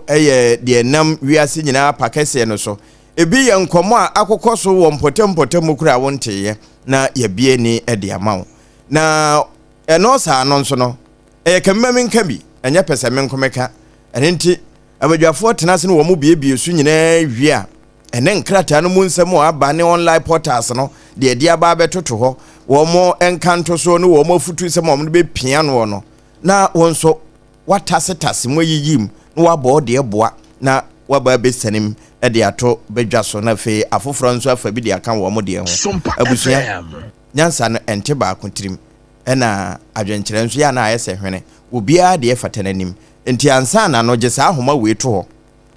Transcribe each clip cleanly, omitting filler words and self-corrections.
de nam wiase nyina pakese no so ebi ye nkomo a akokoso wo mpotem kura wonte na ye bie ni de amawo na eno sa no nso no kemma nka bi enye pese men komeka enti abadwafo tenase no wo mu bie su nyina wi a ene nkrata no mu nsem o aba ne online portals no de dia ba betoto ho wo mo enkanto so no wo mo futu sem o mo be pia no no na wonso watasitase mo yiyim no wabo de boa na waba besanim de ato bedwa so na fe afoforo nso afa bi de aka wo mo de ho abusua nyansa no ente ba akontirim ena adwenkyere nso ya na ayese hwene obia de fatananim enti ansa na no gesa ahoma we to ho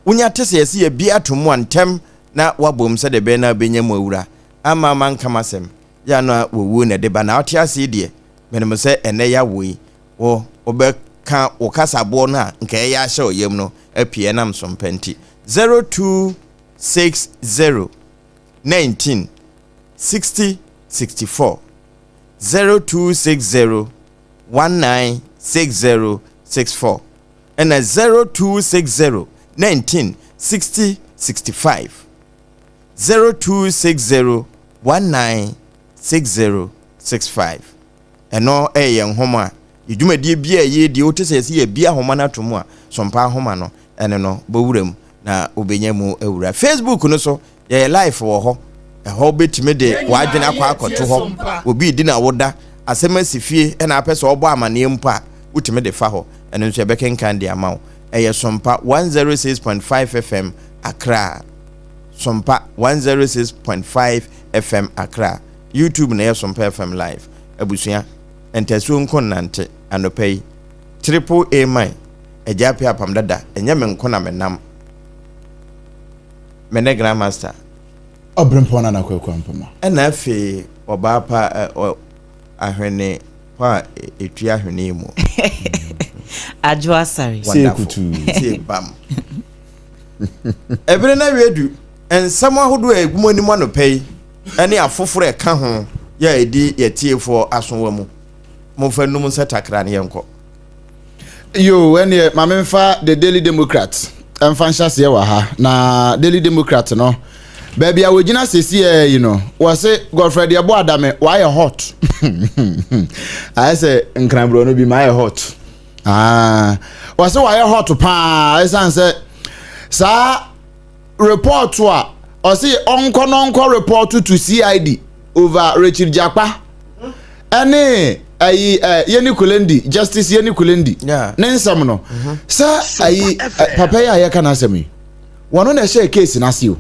unya tese yesi ye bia to mo antem na wabom se de be na benyam awura ama man kamasem ya na wowu na de ba na otiase de menem se ene ya woi wo obeka okasabo na nka ya hye oyem no apie nam sompenti 0260 19 60 64 0260 19 60 64 and 0260 19 60 65 0260 19 60 65 eno yen homa yidwumadi bia ye di otese ye bia homa na tomu a sompa homa no ene no bowuram na obenyamu awura Facebook no so ye live wo ho ho betime de wadwene akwa akoto ho obi di na woda asemasifie ena apese obo amane mpa utime de fa ho ene nso ebekenkan de amawo eye sompa 106.5 FM Accra sompa 106.5 FM Accra YouTube na ye sompa FM live abusua entasu nkonante anopei triple A mai ejapi apam dada enye me nkona menam mene grandmaster obrempona na kwekwa mpoma ena afi oba pa ahwene pa etua ahwene mu Adwoa Asare sekutu sebam ebere na wedu ensam ahodo egumoni mu anopei ene afoforo eka ho ya edi yetiefo asonwa mu mo fa num setakra ne yenko yo ene mamemfa the Daily Democrat emfa nhyase wa ha na Daily Democrat no baby awogina sesi you know was Godfrey Odehyieba Adame why hot I say nkranbro no bi my hot was why hot pa I say sa report wa o say onko report to CID over Richard Japa ene ayi Yeni Kulendi Justice Yeni Kulendi nensam no sa ayi papa ya kana asemi wono na share case na sio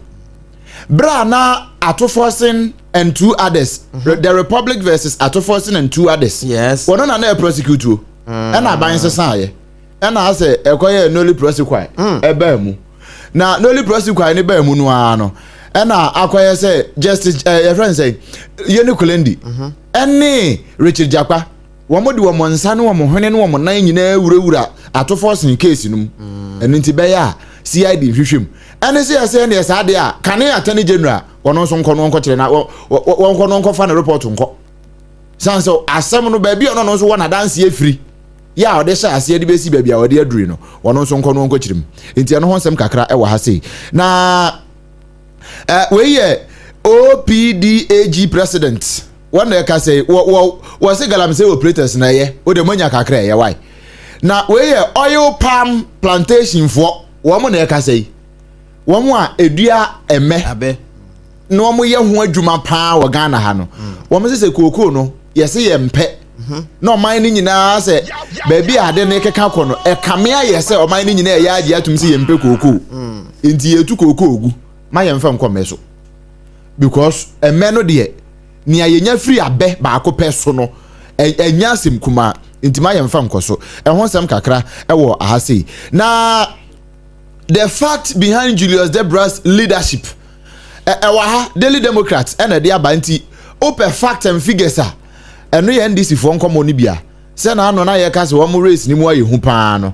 bra na Atoforsen and two others the Republic versus Atoforsen and two others yes wono na prosecute and aban sesa ye and I say ekoye noli prosecute eba mu na noli prosecute ne ba mu no ano and akoye say justice your friend say Yeni Kulendi ene Richard Japa wamodi wamonsa ne wamohwene ne wamona nyina wurawura Atoforsen case num eno nti be ya CID hwehwem ene se yase ne yasa de a kane atani general wono so nko no nko kire na wonko no nko fa na report nko sanso asem no ba bi ono no so wona dance efiri ya ode sha ase de besi ba bi a ode aduri no wono so nko no nko kirem enti eno ho nsem kakra e wa ha sei na we ye OPDAG president one e ka say wo se galam say operators na ye o de manya kakra ye why na we ye oil palm plantation for wo mo na e ka say wo mo a edua eme abe no mo ye ho adwuma pa wo Ghana ha no wo mo se kokoo no ye se ye mpe no man ni nyina se baby ade ne keka ko no e kamea ye se o man ni nyina ye age atum se ye mpe kokoo enti etu kokoo ogu ma ye mfa nkome so because eme no de ni ayenya free abe ba akopɛ so no enya asem kuma intima yemfa nkoso ho nsem kakra wo ahase na the fact behind Julius Debra's leadership wa ha Daily Democrats and the abanti open fact and figures eno ye NDC fo nkomo ni bia se na ano na ye ka se wo mo race ni mu aye hu pa no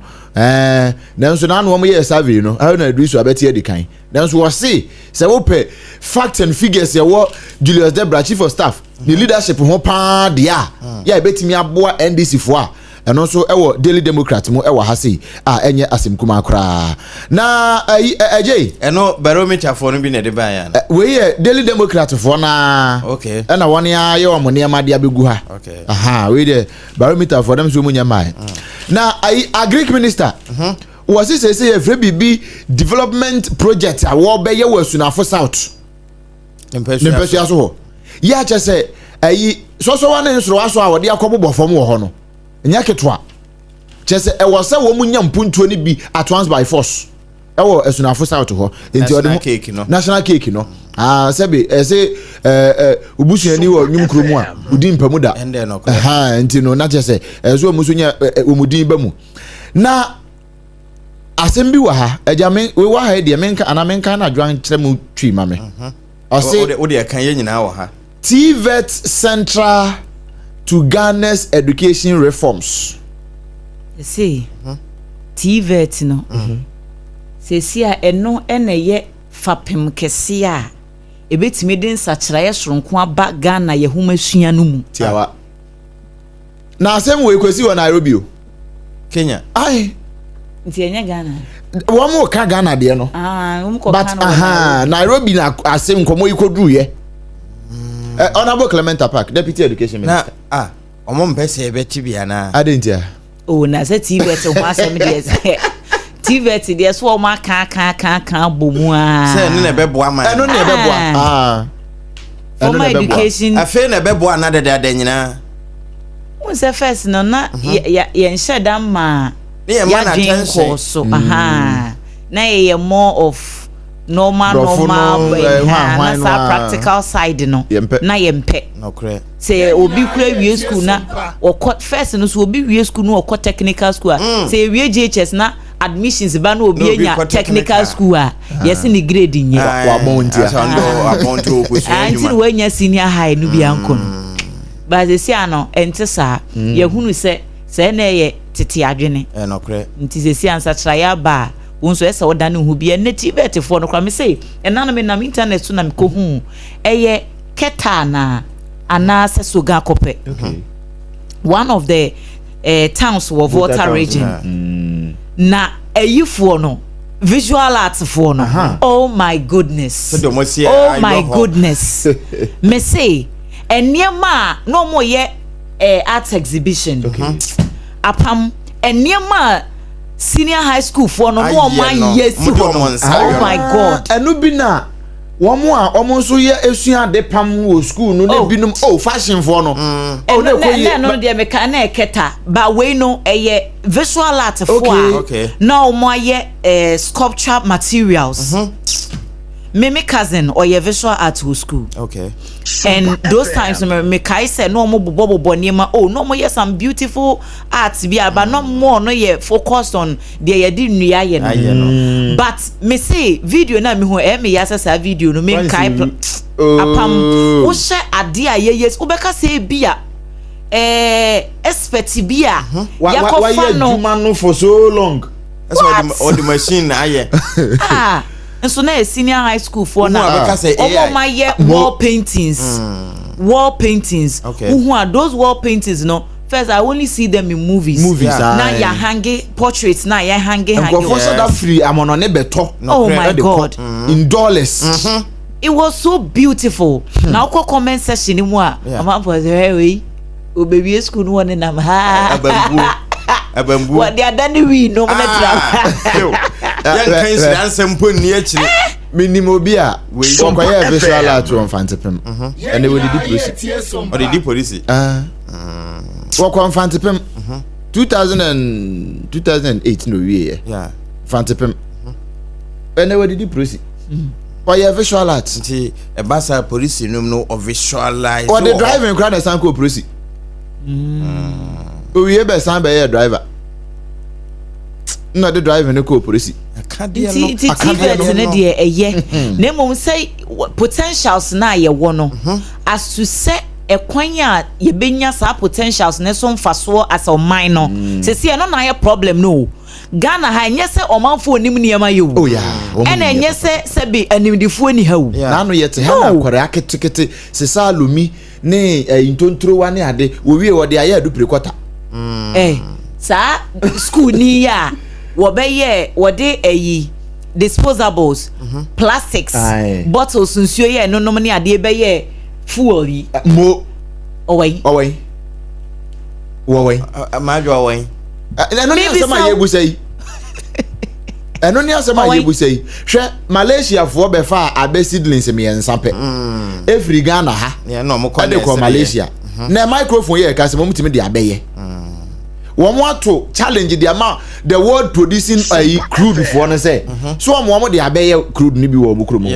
nanso na ano wo ye survey no na adrisu abeti edikan nanso wo se open fact and figures ye wo Julius Debra chief of staff the leadership ho pa dia ya betimi aboa NDC fo a ɛno nso ɛwɔ Daily Democrat mu ɛwɔ ha sei a ɛnyɛ asɛm kuma koraa na ɛgye ɛno barometer for no bi na de ba ya we yɛ Daily Democrat for na okay ɛna wɔn ya yɛ wɔn nneɛma de abɛgu ha okay aha we de barometer for them so mu nyama na agric minister was say a bibi development project a wo be ye wasunafo south impesua so ho ya che say so wane nsoro aso a wo de akobobɔ fam wo ho no nya ketwa che say e wo se wo mu nya mpuntuo ni bi at once by force e wo asunafo south ho enti ode national cake no sebe say obusuani wo nwum kromu a udi mpamu da enti no na che say so mu so nya omudin ba mu na asem bi wa ha ejame we wa ha de menka ana menka na adwan kyerɛ mu twi ma me ɔse o de kan ye nyina wa ha TVET Central to Ghana's education reforms see TVET no se si a eno ene ye fapem kese a ebetimi den sakyerɛ soronko aba Ghana ye homasua no mu tiawa na asem we kwesi wɔ Nairobi o Kenya ai nti enye Ghana womo ka Ghana de no but Nairobi na asem komo ikodu ye Honorable Clement Park Deputy Education Minister na omo mpese ebe tibia na adentia oh na se TVET ho asem de se TVET de so o ma kan bomu a se ne beboa man no ne beboa formal education afi ne beboa na de nyina won se first no na ye nhyeda ma yeah, man attention so na ye more of normal practical side no na yempe no correct say obi kura wie school na okọ first no so obi wie school no okọ technical school say wie JHS na admissions ba na obi enya technical school yes ni grade nya wa bonti abonto okusua anti we nya senior high no bi anko no ba ze sia no ente sa ye hunu se na ye tete adwene no correct nti se sia ansa traya ba wonso esa woda ne hu bia na TVET for no kwa me say enana me na internet so na me ko hu eye keta na ana se soga kope okay one of the towns of water region na ayifo no visual arts for no oh my goodness oh my goodness me say eniema no mo ye art exhibition APAM eniema senior high school for no man yes oh my god enu bi na womo a omo so ye esua de pam wo school no na binum fashion for no na ko ye no de meka na eketa ba we no eye visual art for na omo ye sculpture materials me cousin or your visual art school okay and those times me kai say no mo bobo niema no mo yes some beautiful arts bi but no more no ye focus on the ye di nua ye no but me say video na me ho me yasa sa video no me kai APAM wo she ade a ye yes obeka say bia expert bia yakofa no for so long that's all the machine aye and so na senior high school for now my year wall paintings okay who are those wall paintings no first I only see them in movies now you're hanging portraits now you're hanging that free I'm on beto oh my god in dollars it was so beautiful now ko comment section mu a am for the o baby school no one na abambu what they are done we no na tra yan kan si ansempon ni akire minimo bi a so kwa ye visual art on fantepem and they will the police wo kwa fantepem 2008 no we yeah fantepem and they will the police kwa ye visual art nti e basa police no visualize or the driving crowd the sanko police we be san be driver no the driving no ko police TVET ne de eye na mom say potentials na ye wo no as to say ekwan a ye benya sa potentials ne so mfaso as a mine no se se no na ye problem no Ghana ha nye se omanfo onim niema ye wo oh yeah ena nye se be animdifo ni ha wo na no ye te ha na kware aketekete se sa alumi ne intontro wa ne ade wo wie wo de aye adu prekota Sa school ni ya wobeye wode eyi disposables plastics bottles nsuo ye no nom ne ade beye fuel yi mo owai majo owai eno ni asema ye busai eno ni asema ye busai hwe Malaysia fo be fa abe seedlings me yensape every Ghana ha ye no mo ko Malaysia na microphone ye ka se mo mutimi de abeye womo to challenge the amount the world producing crude for no say so womo de abeye crude ni bi wo mu kromo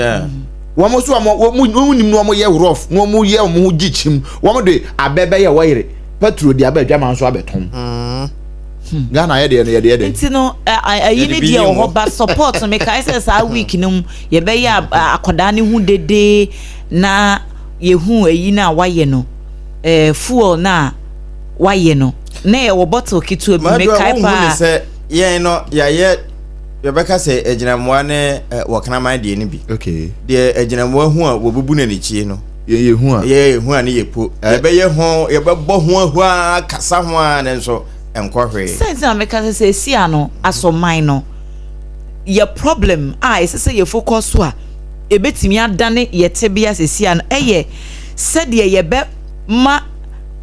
womo so womo nim no womo ye rough womo ye womo gichim womo de abebe ye wire petrol de abedwa man so abeton Ghana ye de ntino ayi ne de wo ba support me kai say sa week num ye be ye akoda ne hu dede na ye hu ayi na waye no fuel na waye no na ye wo bottle kitu bi me kai pa ye no ye beka say eginamwa ne wokana de ni bi okay de eginamwa hu a wo bubu na nichie no ye hu a ne ye po ye be ye ho ye be bo hu a kasa ho a ne nso enkohwe sense na meka say si ano asoman no ye problem say ye focus so a ebetimi adane ye tebia sesi ano eye said ye be ma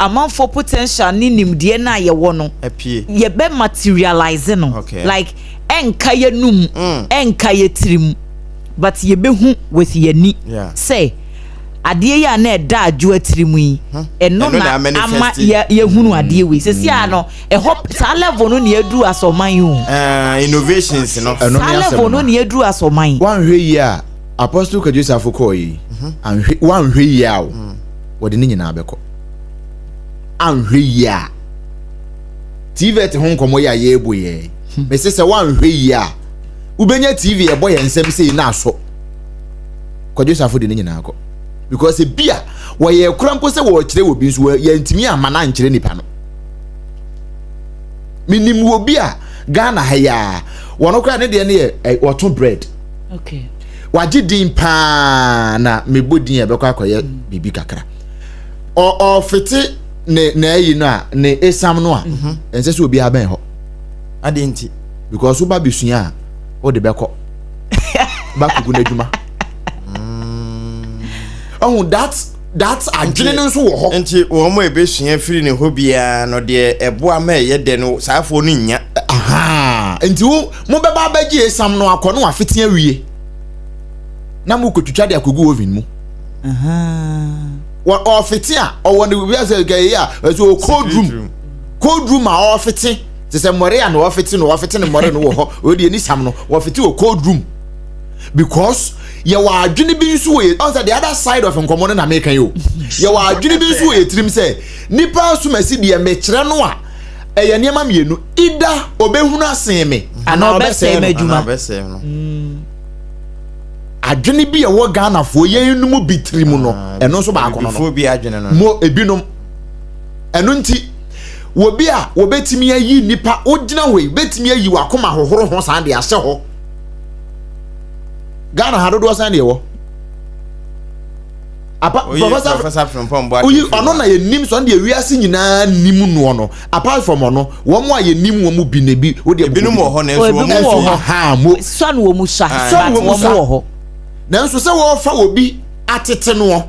amount for potential ni nimde na ye wo no ye be materialize no like enka ye num enka ye trim but ye be hu with ye ni say adie ya na da adwo atirimu yi eno na ama ye hunu adie we sesi ano hop sa level no na edu asoman yi innovations no sa level no na edu asoman wan hwe yi a apostle Kajusafo ko yi wan hwe yi a wode ni nyina abekọ anhwe yi a TV te hon komo ya ye ebo ye me se wan hwe yi a ubenya TV e boy ensem sei na aso Kajusafo de ni nyina akọ because bia wo ye krampo se wo kire obi nso ye ntimi amana nkire nipa no minim wo bia Ghana ha ya wono kra ne de ne ye woto bread okay waji din pa na mebodin ye bekọ akoye bibi kakra o fiti na yi no a ne esam no a ense se obi ha ben ho adenti because oba besua a o de bekọ bakugu na adwuma oh that's adwene nso wo ho enti wo mo ebesua firi ne hobia no de eboa ma ye de no saafo no nya aha enti wo mo beba baji esam no akọ no afete awie na mo kotwitwa de akogu oven mu wa ofete a owo ne bi ase gay a so cold room a ofete se more ya no ofete ne more no wo ho o de ni sam no ofete o cold room because ye wa adwene bi nso we on the other side of nkomo no na make yo ye wa adwene bi nso we trim say nipa so masi de me kire no a eye niam mienu ida obehunu asen me ana obese madwuma adwene bi ye wo Ghana fo ye num bi trim no eno so ba akono fo bi adwene no mo ebinom eno nti wo bi a wo betimi ayi nipa ogina we betimi ayi wakoma hohoro ho san de ahye ho Ghana ha dodo san de wo apa professor from Pombo oyi ono na ye nim so de wiase nyina nim no no apart from ono wo mo aye nim wo mu bi na bi wo de binum wo ho na so wo mo ha mo so no wo mu sha so wo mo ho na nso se wo fa obi atete no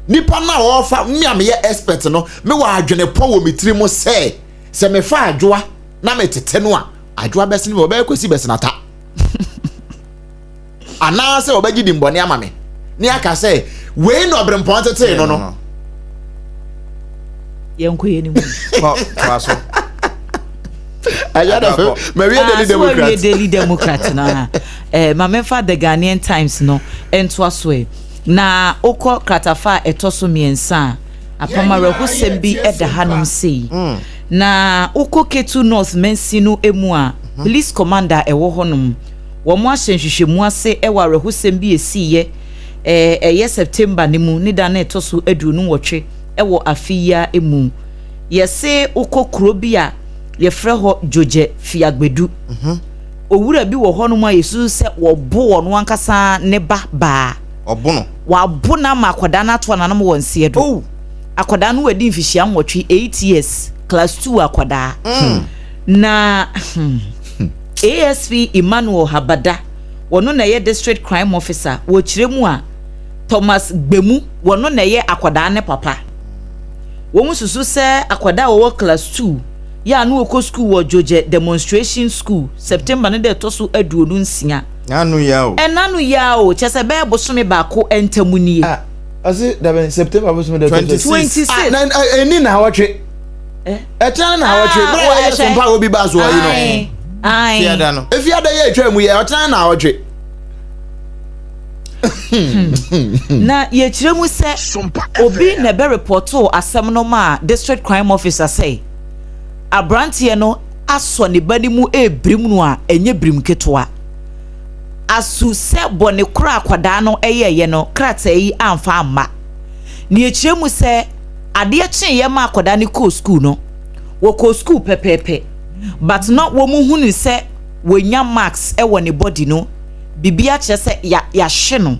nipa na wo fa me am ye expert no me wa adwene po wo mitiri mo se me fa adwoa na me tete no a adwoa bese ni wo be kwesi bese nata ana se obaji di mbone ama me ni aka se we no obrempon tete no yenkoye ni mu kwaso ayada fe me we daily democrat na ma me fa the Ghanaian Times no ento aso e na okọ kratafa etoso miensa apama rehusem bi eda hanom sei na okọ Ketu North Mensino emu a police commander ewo honom wo mo ahyenhwehwemu ase ewa rehusem bi esiye eye September ne mu ni da na etoso adunu wotwe ewo afiya emu yese okọ kuro bi a ye frɛ ho Joje Fiagbedu owura bi wo honom a Yesu se wo bo wono ankasa ne ba obono wa bona ma akoda na to na no wonse do akoda no wadi mfihia nwotwe 8 years class 2 akwada na ASP Emmanuel Habada wono na ye district crime officer wo kiremu a Thomas Gbemu wono na ye akwada ne papa wo mususu se akwada wo class 2 ya no ko school wo Joje demonstration school September ne de toso aduonu nsia nanu ya o chese be bosome ba ko entamunie ase da September bosome de 26 eni na hawatwe etana na hawatwe bro ya sompa obi ba so yi no fiada no efiada ye etwa mu ye etana na hawatwe na ye kiremu se obi na be reporto asem no ma district crime officer say abrantie no aso ne bani mu ebrim no a enye brim ketwa asu se bone kura akwada no eyeye no krata yi amfa amma ne ye kiremu se ade kyen ye ma akwada ne ko school no wo ko school pepepe but not wo mu hunu se wonya marks e woni body no bibia kye se ya hye no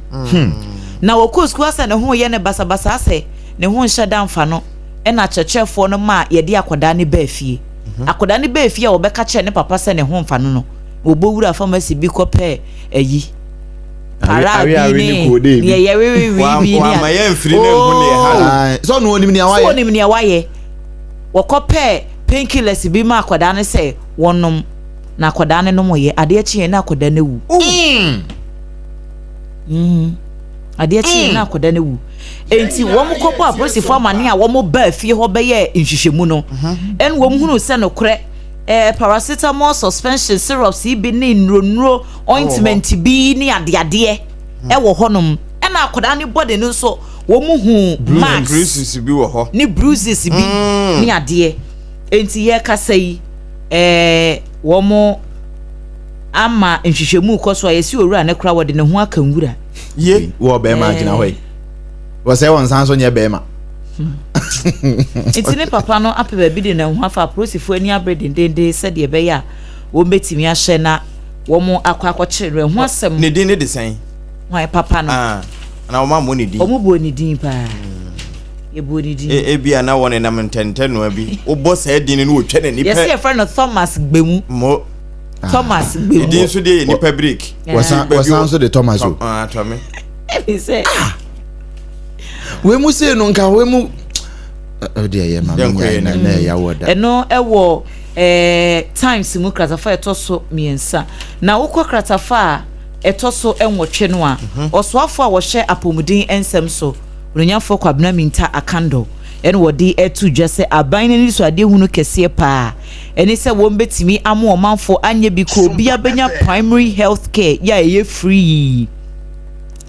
na wo ko school ase ne ho ye ne basabasa ase ne ho hye damfa no e na chechefo no ma ye de akwada ne ba fie akwada ne ba fie a wo be ka kye ne papa se ne ho mfa no obowura pharmacy bi kope eyi para bi ni ye we bi wa ma ye mfiri ne hu ne ha so no onim ni awaye wo kope painkillers bi ma akwada ne se wonom na akwada ne no moye ade kye na akwada ne wu ade kye na akwada ne wu enti wo mo kopo aposifo amane a wo mo ba fie ho be ye nhwehwemu no en wo mo hunu se no kre paracetamol suspension syrups bi ni nro ointment bi ni ade e wo honom e na akwada ne body no so wo mo hu max bruises bi wo ho ni bruises bi ni ade enti ye kasa yi wo mo ama nhwehwemu koso a yesi owura ne kra wode ne ho akanwura ye wo be ma gina hoy wo se won san so nye be ma enti ne papa no apeba bi de ne ho afa prosifo ani abredendende se de be ya wo betimi ahye na wo mo akwakokyere ho asem ne din ne de san why papa no na wo ma mo ne din o mo bo ne din pa ye bo ne din bia na won na mentente no abi wo bo sa din no wo twa na ni pe yes your friend Thomas Gbemu mo Thomas Gbemu din so de ni fabric wasan so de Thomas o to me e say we mu se no nka we mu Odehyieba ma na ya woda eno ewo times mu kratafa etoso miensa na wokọ kratafa etoso enwotwe no a osoafo a wo hye apomudin ensem so onyafo kwabena minta akando eno wodi etu dwese aban ni so ade hunu kese pa eni se wo mbetimi amo omanfo anye bi ko bia benya primary health care ya ye free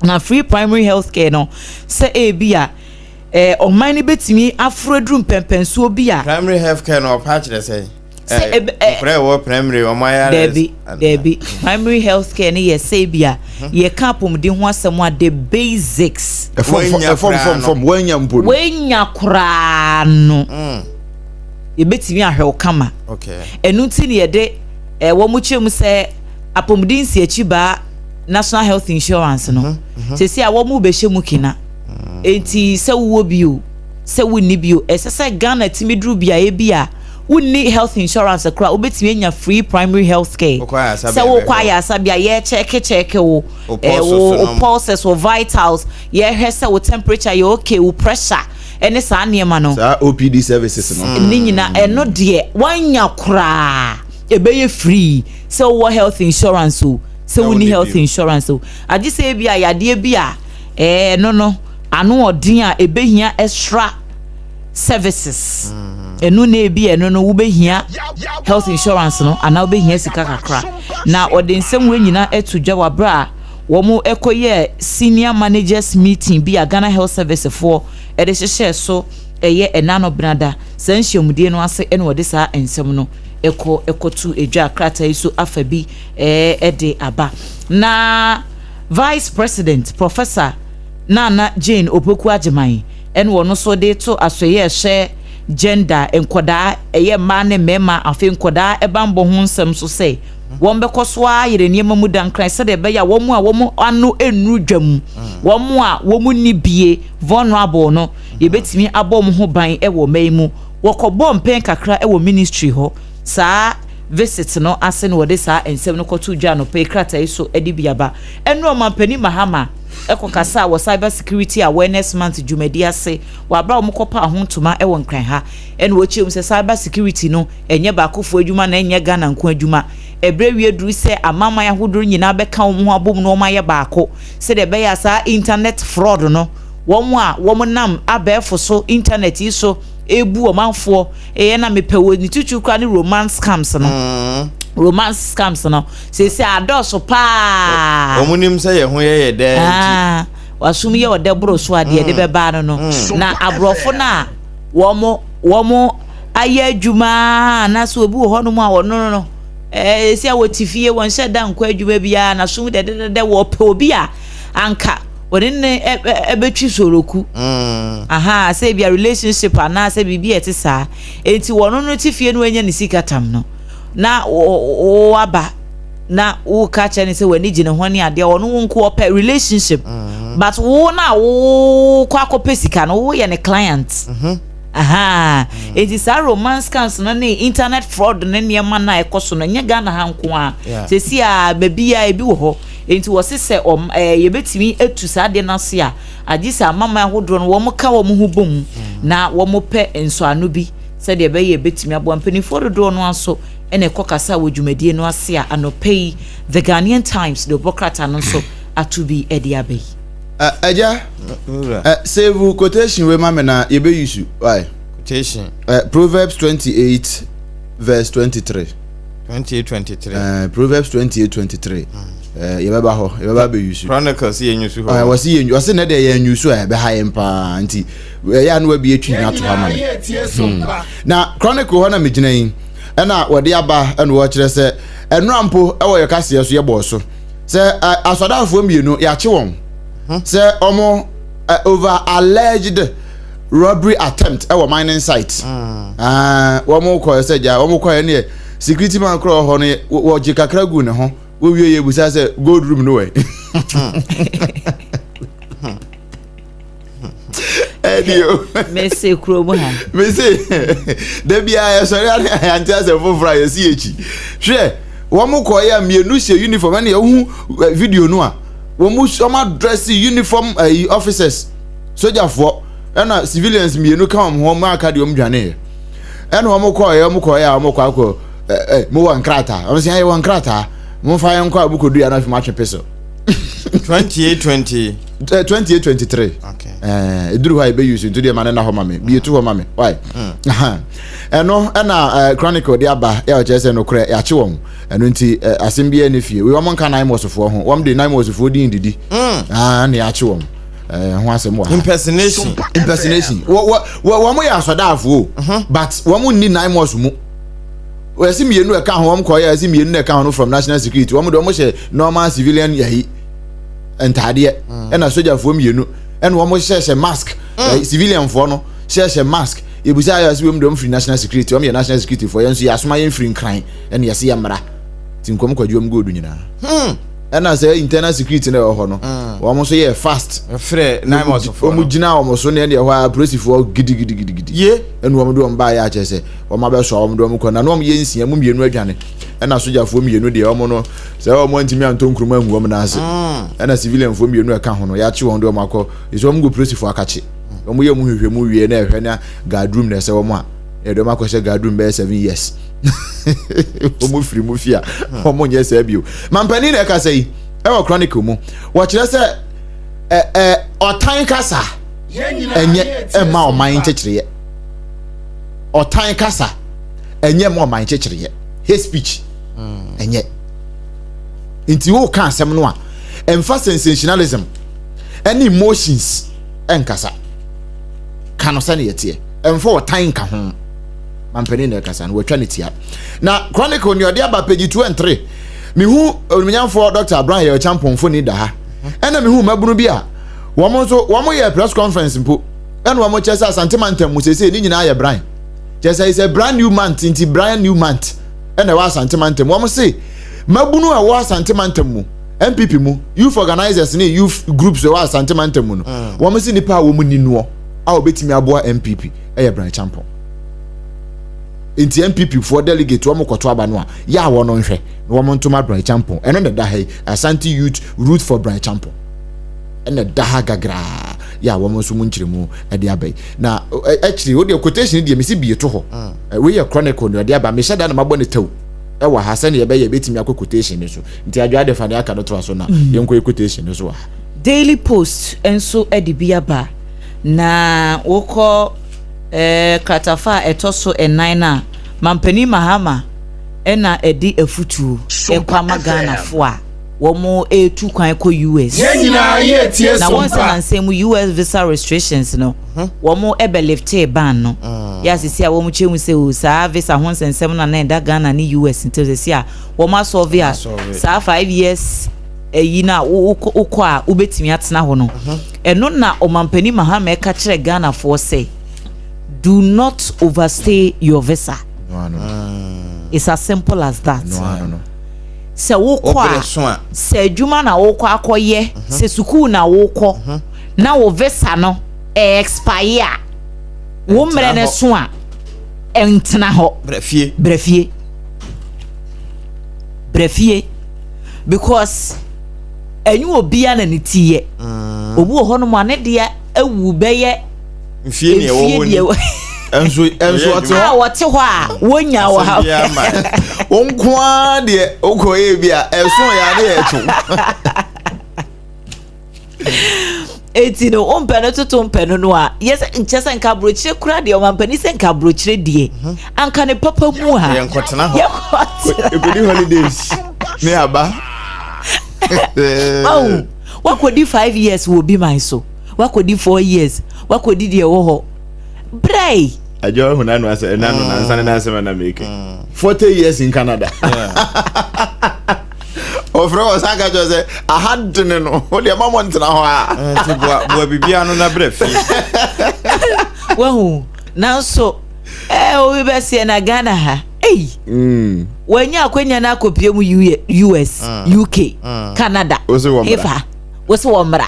na free primary health care no se bia oman ni betimi afrodrum pempenso bia primary health care no patch dey say primary o my Debbie primary health care ni ye say bia ye kapomdi ho asem a the basics from wenya kura no ye betimi ahwe kama okay enu ti ne ye de wo mu chem se apomdi nsi achi ba national health insurance no se a wo mu be hye mu kina enti se wo bio se wonni bio esese Ghana timi dru bia e bia wonni health insurance akra obetimi enya free primary health care se wo kwa ya sabia ye check wo pulses wo vitals ye hwese wo temperature ye okay wo pressure ene sa niema no sa OPD services no ni nyina eno de wanya kra ebeye free se wo health insurance o se wonni health insurance o agi se bia yade bia no anu odin a ebehia extra services enu na ebi enu no wo behia health insurance no ana wo behia sika kakra na odin nsem we nyina etudwa wabra wo mo ekoye senior managers meeting bi a Ghana Health Service for e de hyehye so eye enano brada sanhyiamudie no ase ene wode saa ensem no ekotu edwa krata iso afabi de aba na Vice President Professor Nana Jane Opoku Ajiman en wono so de to asoye hye gender enkoda eye ma ne mema afi enkoda ebambo ho nsem so say won be koso a yere niema mu dankran se de be ya wo mu a wo mu anu enru dwam wo mu a wo mu ni bie vulnerable no ye betimi abom ho ban e wo mai mu wɔkɔbɔ mpɛn kakra ɛwɔ ministry hɔ saa visit no ase no wɔde saa ensɛm no kɔto dwa no pɛ krataa so ɛde biaba ɛno ɔmampani mahama ɛkɔkasa wɔ cyber security awareness month dwumadi ase wɔabra wɔn kɔpa ahontoma ɛwɔ nkran ha ɛna wɔkyerɛ mu sɛ cyber security no ɛnyɛ baakofo adwuma na ɛnyɛ Ghana nko adwuma ɛbrɛ wie duru sɛ amaman ahodoɔ nyinaa bɛka wɔn ho abom na wɔn ayɛ baako sɛ de bɛyɛ saa internet fraud no wɔn nam abɛɛfo so internet yi so ebu ɔmanfoɔ ɛyɛ na mepɛ wɔ ne tutu kura ne romance scams no romance scams no sese adɔso paa omunim sɛ yɛ ho yɛ dɛ wasum yɛ ɔdɛ boro so adeɛ de bɛba no na abrɔfo na wɔn ayɛ adwuma na so obi wɔ hɔ no mu a wɔno no esi a wɔtifie wɔn hyɛ da nkɔ adwuma bia na so dɛdɛdɛ wɔpɛ obi a anka wɔde ne ɛbɛtwi soroku sɛ bia relationship ana sɛ bibi ɛte saa enti wɔno no tifie no anya ne sika tam no na aba na wo ka kyɛ ne sɛ wani gye ne ho ne adeɛ ɔno wo nko ɔpɛ relationship but wo na wo kɔ akɔpɛ sika no wo yɛ ne client enti saa romance scams no ne internet fraud ne nneɛma na ɛkɔ so no nyɛ Ghana ha nko a sɛsi a baabi a ebi wɔ hɔ enti wɔse sɛ yɛbɛtumi etu saa de no ase a agye sɛ amama ahodoɔ no wɔn ka wɔn ho bom na wɔn pɛ nsoano bi sɛ deɛ bɛyɛ yɛbɛtumi aboa mpanimfoɔ dodoɔ no aso ɛna ɛkɔ kasa wɔ dwumadie no ase a anɔpɛ yi The Ghanaian Times de bɔkrata no nso ato bi ɛde aba yi Eja save quotation we mama na ye be use why quotation Proverbs 28 verse 23 Proverbs 28:23 ye baba ho ye baba be use Chronicles ye nyusu ho was ye use na de ye nyusu a be ha yempa nti ya no bi atwi na to ha ma na Chronicle ho na me gina yin na wode aba na wo kire se enrampo e wo ye kase so ye bo so se asodafo mienu ya che won se omo over alleged robbery attempt e wo mining site wo mo ko se ja wo mo ko ne security man kro ho ne wo je kakra gu ne ho wo wie ye busa se gold room no way Edio Messi kromo ha Messi de bia ya sori anti ase fofra ya si echi hwe wo mo ko ya mienu se uniform na hu video no a wo mo some dress uniform officers soldier for na civilians mienu ka ho ma aka de om dwane na wo mo ko ya wo mo kwa ko mo wan krata o se ya wan krata mo fa yan kwa bukodu ya na fi ma twe peso 28:20 28:23 okay eduru ha be use to the man na ho mame bi etu ho mame why eno na Chronicle de aba ya o chese no kure ya che won eno nti asembia ne fie we wo nka nine mosofo ho wo de nine mosofo din didi na ya che won ho asem wa impersonation wo mo ya asodafo but wo mo ni nine mos mu we si mienu e ka ho wo ko ya si mienu e ka ho from national security wo mo do mo she normal civilian yahi entade na soldier fo mienu and wo mo share mask civilian for no share mask ebusa ya si we mo free national security wo me national security for yenso ya soma yen free nkran and yesi ya mra tinkom kwadwo m godu nyina na say internal security na ho no wo mo so ye fast free nine months for wo mo gina wo mo so ne ho police for gidi ye and wo mo do mba ya che se wo ma be so wo mo do mo ko na no mo ye nsia mo mienu adwane na soldier fo mienu de wo mo no say wo mo ntimi antonkruma ngu wo mo na ase na civilian fo mienu aka ho no ya che won do mo akọ iso mo go police for akache wo mo ye mu hwehwe mu wie na ehwe na guard room na se wo mo a e do ma ko she guard room be 7 years wo mo free mu fia wo mo nye se bio mampani na ka sei e wo Chronicle mu wo kire se otan kasa enye e ma o man chechire otan kasa enye ma o man chechire hate speech enye inti wo kan asem no a emfa sensationalism any emotions enkasa kano sane yete emfa otan ka ho mampani na kasa no watwa ne tia na Chronicle ni ode aba page 2 and 3 mi hu onunyamfo Dr. Abraham ye championfo ni da ha ena mi hu mabunu bi a wo mo ye press conference mpo ena wo mo chesa santimantem mu sese ni nyina ye Brian chesa is a brand new month inti brand new month ena wa santimantem wo mo say mabunu a wa santimantem mu MPP mu youth organizers ni youth groups wa santimantem mu no wo mo say nipa wo mu ni no a obetimi aboa MPP Brian champion nti MPP for delegate wo mokoto aba no a ya wo no nhwe no wo ntoma Brian Champion eno ne da hai Asante Youth root for Brian Champion ene da ha gagra ya wo so mu nkyiremu ade abai na actually wo de quotation de mesi bie to ho we ye chronicle no ade aba me shada na mabɔ ne taw e wa ha sane ye be ye betimi akɔ quotation ne so nti adwa de fa ne aka do to so na yenko quotation ne so wa Daily Post enso ade bi aba na wokɔ katafa etoso enan na mampani Mahama ena edi afutuo ekwama Ghana fo a womo etu kwan ko US na wonse na nsem US visa restrictions no womo ebe lifte ban no ya sisi a womo chemu se o sa visa ho nsem na enda Ghana ni US ntose a womo asolve a sa 5 years eyi na ukọ a ubetimi atena ho no eno na omampani Mahama e ka kire Ghana fo say do not overstay your visa. No. It's as simple as that. No. Se wokwa se adwuma na wokwa akoye se sukuu na wokọ na wo visa no expire wo mre ne so a entena ho brefie because enyu obia na nitiye obu ho no ma ne de awu beye mfie ne wo enso wote ho a wonya wo ha onkwa de okoye bia enso ya ne etu eti no ompeno tutu mpeno no a yes nchese nka brochire kura de o mampani se nka brochire die anka ne papa mu ha yenkotena ho ekodi holidays ne aba oh wakodi 5 years wo bi man so wakodi 4 years wakodi de wo ho bray ajo hu nanu asa nanu nansane na asema na make 40 years in Canada ofro osaka jo se ahadne no o de mama ntena ho a ti bua bibia no na brefi wahu na so o be se na Ghana ha wanya akwanya na akopie mu US UK Canada ifa wose wo mra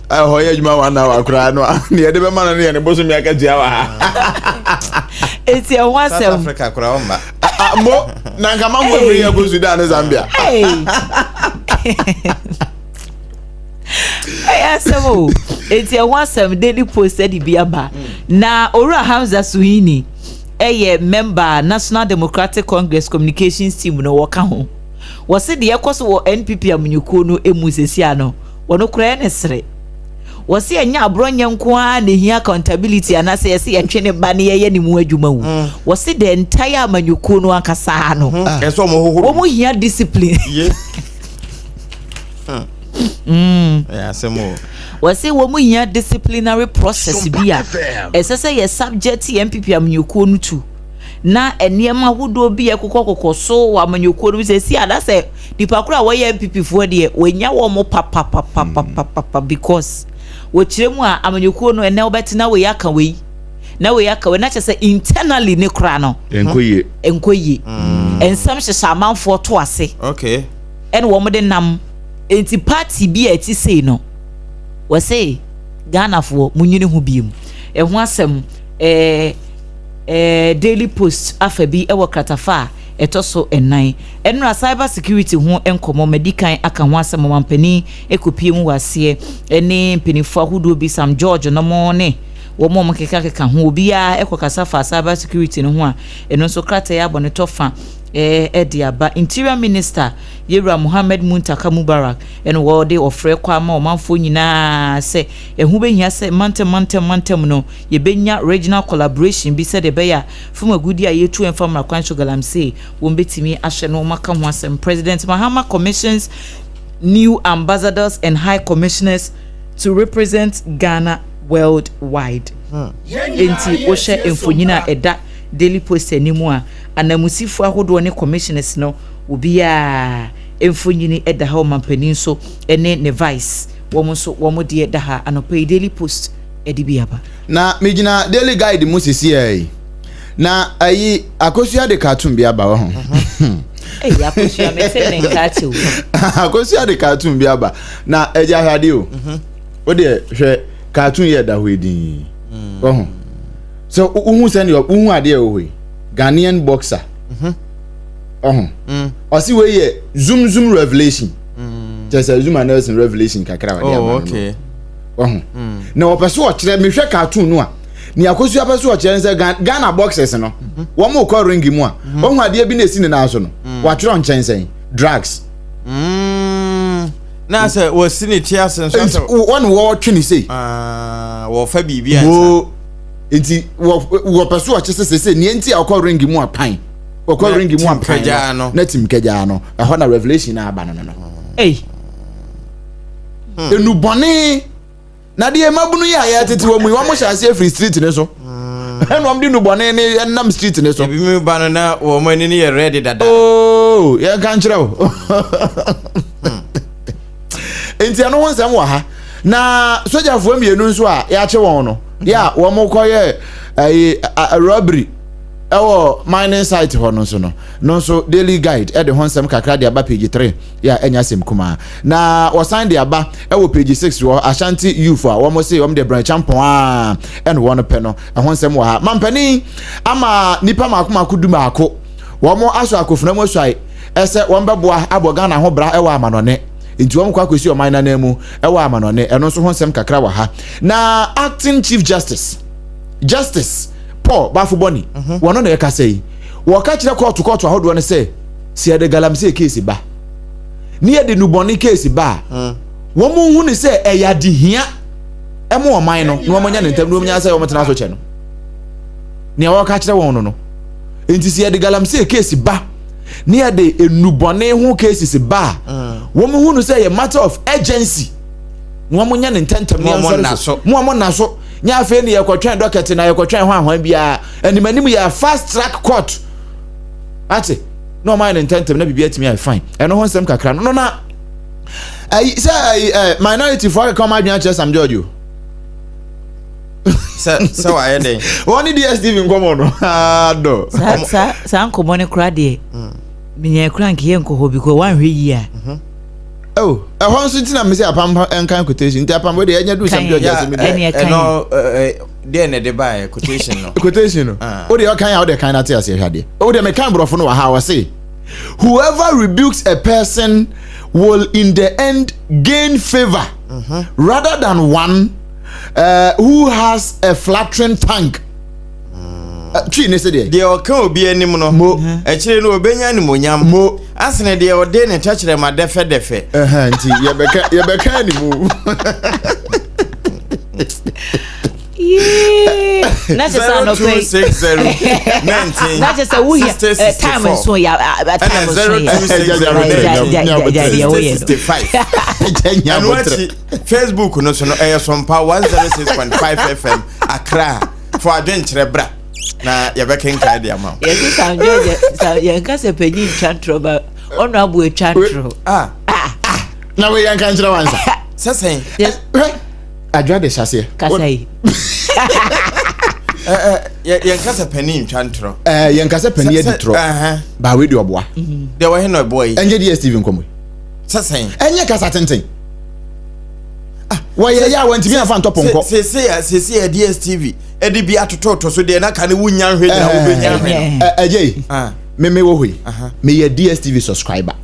hoya adwuma wana wa kura no ne de be ma no ne boso mi aka dia wa ha eti South Africa kura o ma mo na nka mambo ebri ya go Sudan na Zambia asemo eti wasem Daily Post di biaba na Owura Hamza Suhini member National Democratic Congress Communications Team no waka ho wose de yekoso wo NPP amunyuko no emusesi ano wono kura ne sere wose anya abronye nko a ne hia accountability anase yese yetwe ba ne ye ne mu adwuma wu wose the entire amanyuko no akasa no eso mo hohoro wo hia discipline ya semo wose wo hia disciplinary process bia esese ye subject MPP amanyuko no tu na eniema hodo bi ekokoko so wa amanyuko no se si adase dipakura wo ye MPP fo de wenya wo mo papa because wo kiremu a amanyuko no ene obetina we yaka we na we yaka we na chese internally ne kra no enkoye ensam hye amanfo to ase okay en wo mo de nam enti party bi a ti sei no wo sei Ghana fo munyini hu biem ho asem Daily Post afabi ewo kratafa etoso enan enra cyber security ho enkomo medican aka ho asem mampani ekopie mu wase ene mpenifo ahodo bi Sam George no mo ne wo mo keka ho bia ekokasa fa cyber security no ho a eno so krata ya bone tofa Odehyieba Interior Minister Yera Mohammed Muntaka Mubarak eno wo de ofre kwa ma omanfo nyina se ehu behia se mantem no ye benya regional collaboration bi se de beya from agudi a yetu enfam rakwancho galamse wo betimi ahye no maka ho asem President Mahama commissions new ambassadors and high commissioners to represent Ghana worldwide enti wo hye enfonyina eda Daily Post animu a anamusifo ahodo ne commissioners no obia emfonyini eda ha mampanin so ene ne vice womo de eda ha anopai Daily Post edibiaba na mejina Daily Guide musisi na ayi akosua de cartoon biaba wo ho akosua metene nkache akosua de cartoon biaba na eja hade o de hwe cartoon ye da ho edin wo ho so uhu sani uhu ade e wo Ghanaian boxer. Osi we ye zoom revelation. Just a zoom and revelation kakra wa dia. Oh, okay. Na opeso o kire me hwe cartoon no a. Ni akosu apeso o kire nse Ghana boxers no. Wo mo ko ring mu a. Wo hu ade bi na esi ne na so no. Wa kire on nchen drugs. Na say wo sini tia senso so. One wo twi ni say. Wo fa bibia nsa. Wo enti wo peso o kire se ni enti akọ ring mu a pan. Wo ring mu a pan. Na tim kagya no. Ho na revelation na aba no. Enu bone na de mabunu ya ya tete wo mu wo mo hyase free street ne so enu am de nu bone ne nam street ne so bi mi ba no na wo mo ni ye ready dada oh ya kan kire wo enti anu won sam wa ha na soja fo mienu nso a ya che won no ya wo mo koye robbery ewo mining site ho no so daily guide e de honsem kakra de aba page 3 ya enya sem kuma na wo sign de aba ewo page 6 wo Ashanti youth a wo mo say wo de branch champon a en wo no pe no honsem wa ha mampani ama nipa makomaku du maako wo mo aso akofuna mo swai ese wo mbeboa aboga na ho bra ewo amanone nti wo mo kwakosi o mine na mu ewo amanone eno so honsem kakra wa ha na acting chief justice Paul Bafuboni wono na yeka sei wo ka kire court ahodo ne say si de galamsey case ba ni de nuboni case ba wo mu hu ne say e ya de hia e mo oman no no mo nya ne ntam no mo nya say wo metena so che no ni wo ka kire won no enti si de galamsey case ba ni de enuboni hu cases ba wo mu hu ne say a matter of urgency mo nya ne ntam mo na so nya afi ni yekotwen docket na yekotwen ho ahwan bia animanim ya fast track court ate no mind intentem na bibia timi fine eno ho nsem kakra no na minority for come adwan che Sam George so why dey one DSTV nkomo no do sa nkomo ne kra de minya kra nke ye nko hobi ko wan hwe yi a oh ehon so tina me say apam enkan quotation nti apam we dey enya do Sam George as me no dey na dey buy quotation no o dey kan ya o dey kan na te ase hwade o dey me kan brofo no wa ha wa say whoever rebukes a person will in the end gain favor rather than one who has a flattering tongue. Twi ne se de o kan obi anim no e kire no obenya ni monyam asene de o de ne tachere ma defe nti ye beka ni mu na just no pay 6019 na just we time so ya time so ya Facebook no so no SOMPA 106.5 FM Accra for adventure bra na ya beken ka dia ma yes Sam George ya nka se penyi chantro ba ono abu e chantro na we yan kan jira wansa sesen yes adwa de chassis kasai yan kasa penny chantro yan kasa penny editro ba we di oboa de wa he no boy enje DSTV nkomo sesen enye kasa tenten wa ye ya wanti bi na fa ntop nko se DSTV edi bi atoto so de na ka ne wunya hwe na wo benya hwe eje me wo hwe me ye DSTV subscriber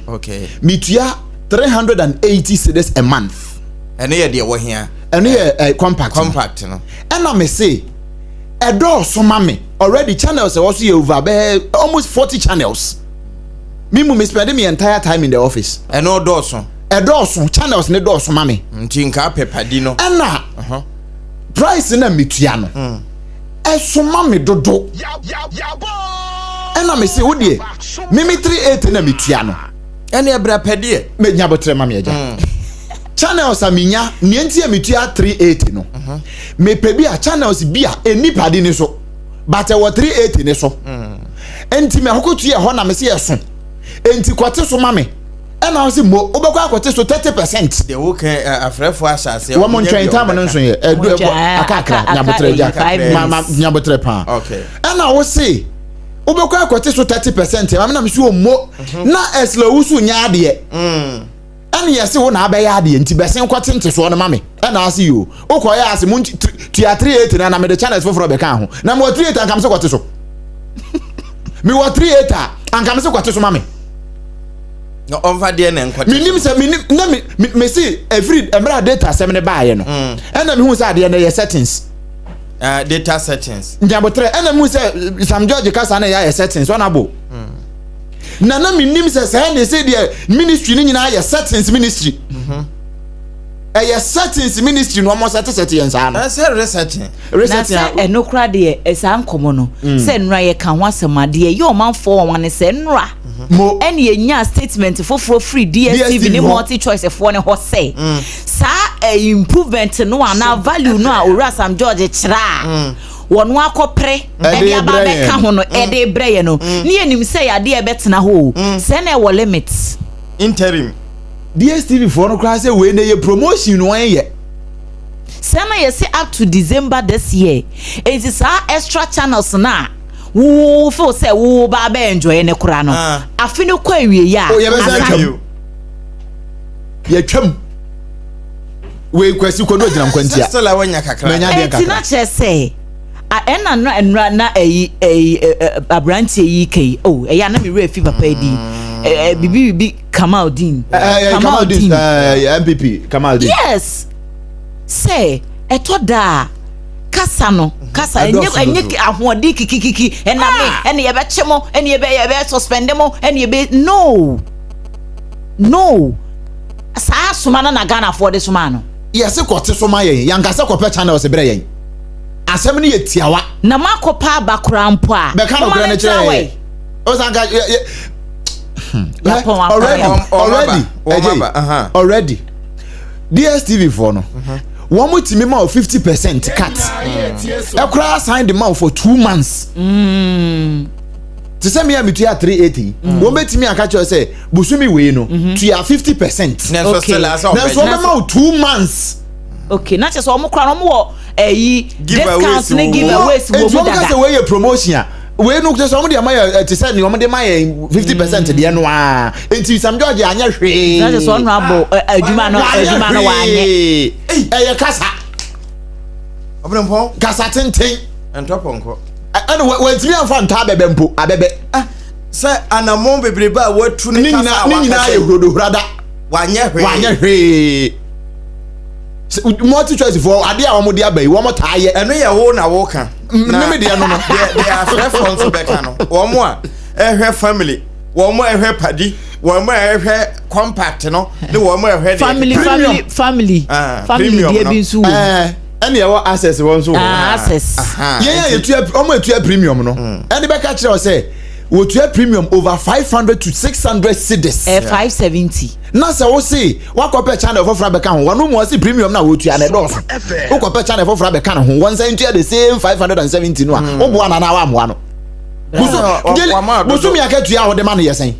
okay mitua 380 cedis a month ene ye de wo hia ene ye compact no ena me say edo so mame already channels also ye over almost 40 channels me spend my entire time in the office ene odoso channels ne do so mame nti nka pepadi no ena price na mitua no eso mame dodo ena me say wo de mimi 380 na mitua no ene ebra pedie me nya botre mame eja channels aminya nienti emitua 380 no me pebi a channels bia enipade ni so but e wo 380 ni so enti me hokotu ye ho na me se yeso enti kwate so mame e na se mo obekwa akwate so 30% de wo kan afrefo asase wo mo ntwen time no nso ye edu akakra nyabotre ja mama nyabotre pa okay e na wo se obekwa akwate so 30% mama na me se o mo na esla wusu nya ade na yesi wo na abeya ade nti besen kwate nte so no mame na ase yo okoya ase mu tia 38 na me the channels foforo be kan ho na mo 38 ankam se kwate so mi wo 38 ankam se kwate so mame no over there na nkwate minim se minim na me see every emra data se me ba ye no na me hu se ade na ye settings data settings njabotre na me hu se Sam George kasa na ya settings ona bo na minim se say na say the ministry ni nyina ya settings ministry ya settings ministry no mo set yensa no say researching enokra de esa nkomo no say nra ye kan ho asemade ye o manfo wan say nra mo ene enya statement for free DSTV ni multi choice for ne ho say sa improvement no na value no a owura Sam George kira wonu akopre ene aba be ka ho no ede breye no ne enim say ade e betena ho say na e wo limits interim DSTV for no class we na ye promotion no ye say na ye say up to December this year it is our extra channels na wo feel say wo ba be enjoy ne kura no afini kwa wie ya o ye be say ye twam we kwasi ko no gina nkwantia still awanya kakra menya de kakra tina che say enra na abrantie yi kai ya na me refi papa di bibi Kamaldeen MPP Kamaldeen yes say etoda kasa no kasa enye ahodi kikikiki ena me ene ye be chemo ene ye be suspend mo ene ye be no sa suma na Ghana for this man yes kote suma yen yanka se kope channels bre yen asem ne ye tiawa na makopa bakura mpo a be kan okra ne kire o sanka already DSTV for no one more team ma 50% cut ekra sign the man for 2 months to say me am to 380 one betimi aka cho say busumi we no to ya 50% na so still as na so ma 2 months okay na so mo kra no mo discounts ne giveaways wo mo daga so we promotion we no just some dey my to say no dey my 50% dey no a enti Sam George anya hwe na just one abo adwuma no wa anye kasa obrenpo kasa tenten entoponko ana we timi amfa nta abebe mpo abebe say anamon bebrebe a watu ne kasa ni nyina ye hrodo hrada wanye hwe multi choice for ade a wo de abai wo mo taaye eno ye wo na wo ka na me de no they are reference to beka no wo mo a ehwe family wo mo ehwe padi wo mo ehwe compact no ne wo mo ehwe family de bi nsu wo ene ye wo access won so access ye tu omo etu premium no ene beka kire o say wo tu premium over 500 to 600 cedis 570 na say wo say wa copy channel for fra beka ho wonu mo say premium na wo tu ya na do so wo copy channel for fra beka ho won say tu the same 570 no a wo bo na wa mo ano busu mi aka tu ya wo de ma no yesen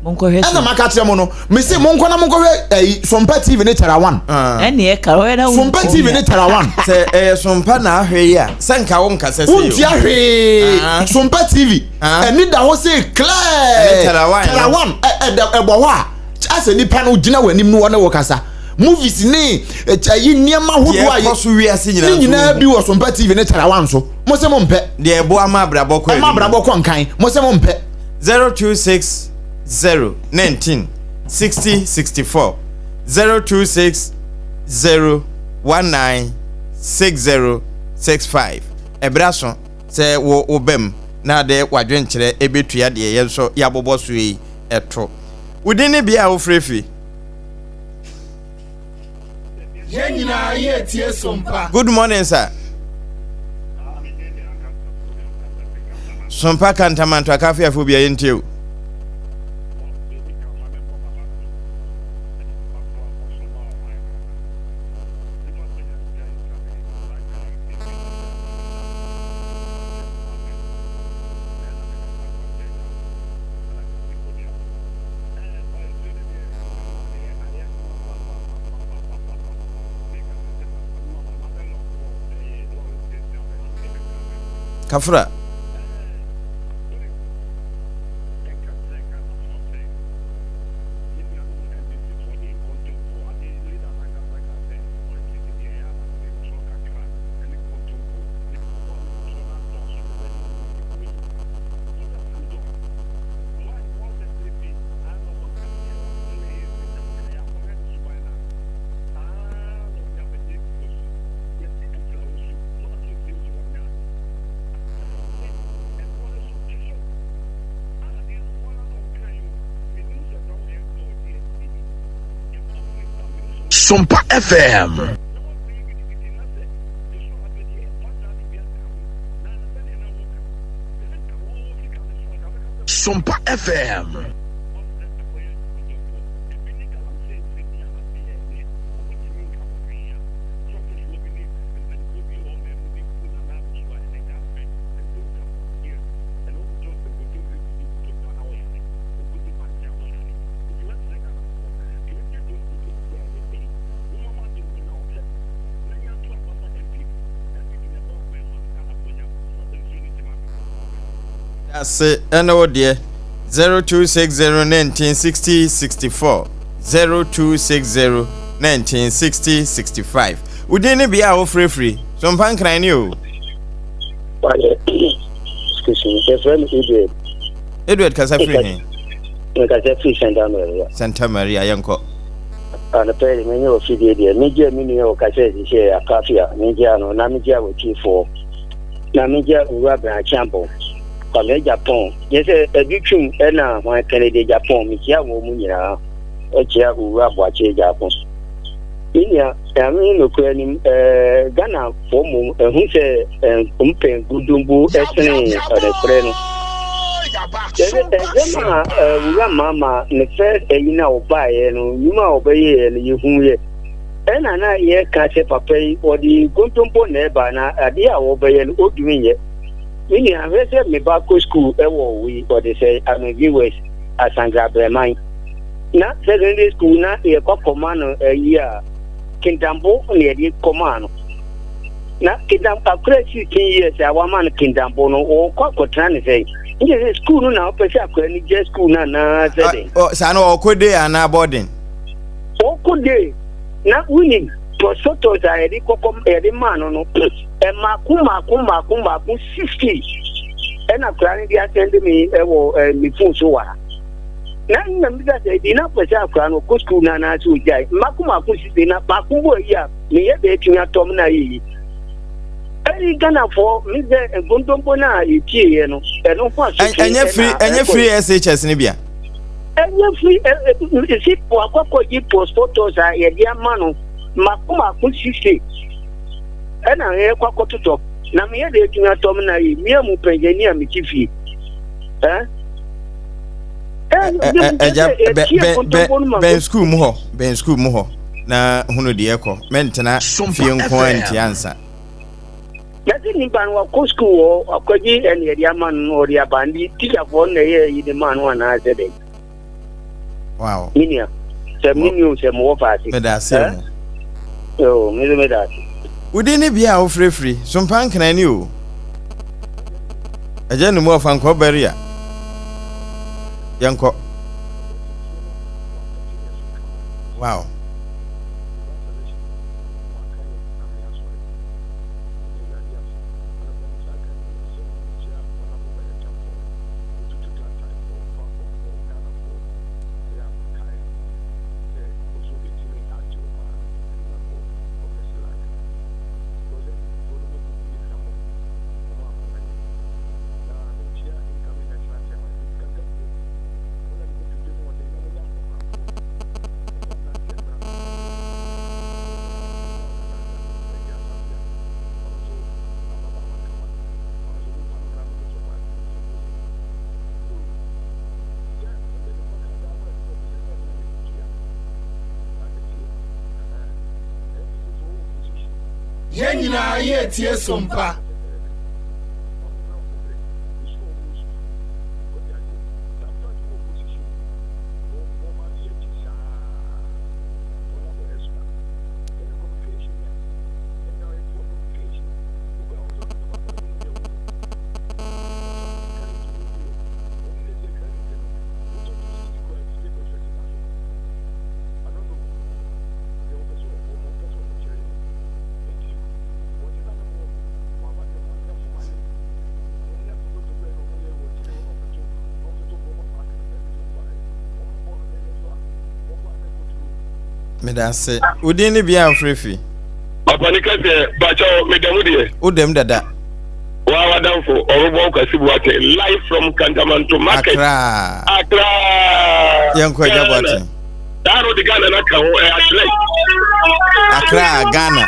monko hwe ana maka kire mo no me say monko na monko hwe Sompa TV ne tara 1 ene e ka we na Sompa TV ne tara 1 say Sompa na ahwe ya senka wo nka sese yo unti ahwe Sompa TV eni da ho say clear tara 1 ebo ho a ase nipa no gina wanim no wona wo kasa movies ni ayi niema hodo ayi so wi ase nyina bi wo Sompa TV ne tara 1 so mo se mo mpe de ebo amabrabo ko nkan mo se mo mpe 026 019 60 64 026 019 60 65 ebraso se wo obem na de wadwenkyere ebetua de ye so ya bobo so yi eto udini bia wo frefi Yenina ye tie Sompa. Good morning sir. Sompa kantamanto akafi afobia yentio Kafura SOMPA FM. SOMPA FM. Say, no dear. 0260-1960-64 0260-1960-65. Wouldn't it be our free? Some fan crying you. Excuse me, the friend Edward Casafri. Santa Maria, Yanko. And the parent many of the Major Minio Cassette here, a coffee, Nigiano, Namija with T4, Namija Urabra Champo. From Japan, yes, a victim, and now my Canadian Japan, Mikia Womunia, or Chia Urabache Japan. Inya, I mean, Ghana, for who say, Umpen, Gudumbu, Essening, or the friend. Mama, the first, you know, buy, and you know, obey, and you who ye. And I hear Cassie Papa or the Gudumbu neighbor, and I dear obey and old me. We have said me back to school, we or they say, I'm a viewers as Sandra Breman. Not secondary school, not a command a year. Kindambo near the command. Not Kindam a crazy 10 years, a woman Kindambono or Cocotran say. Yes, school now, Pesha, just school now, Sano, could they are now boarding? Oh, could they? Not winning. Sotos are a cocom every man on and Makuma 60 and a cranny attended me before so. Now, remember that they did not put out crown or school nana to die. Makuma did not Makumbo here, near the Tina Tomna. I Ghana for Mr. Gondombona, you know, and no one and you're free SHS Nibia. And you're free, see, for post photos are a dear man. Makuma 60 and I hear Quaco to talk. Now, me, they do not dominate me, I'm near me, Chiefy. Ben school more. Na hunu de ekọ mentena fie nko anti answer. Yati ni ban wa ko school o akoji en ye dia man no dia bandi teacher for na ye the man one na say. Wow. Minia. Se minu se mo party. Me da say. Oh, me that. Udini bia o free some pan kan ani o. Aje no mo fa nko barrier. Yanko. Wow. Yenina ye tie SOMPA. Me da say udini bia ofrefi apanika se bacho medamu de udem dada wa wadanfo orobo kwasibu ate live from Kantamanto market Accra Accra yanko jabati that road Ghana na ka ho Accra, Ghana.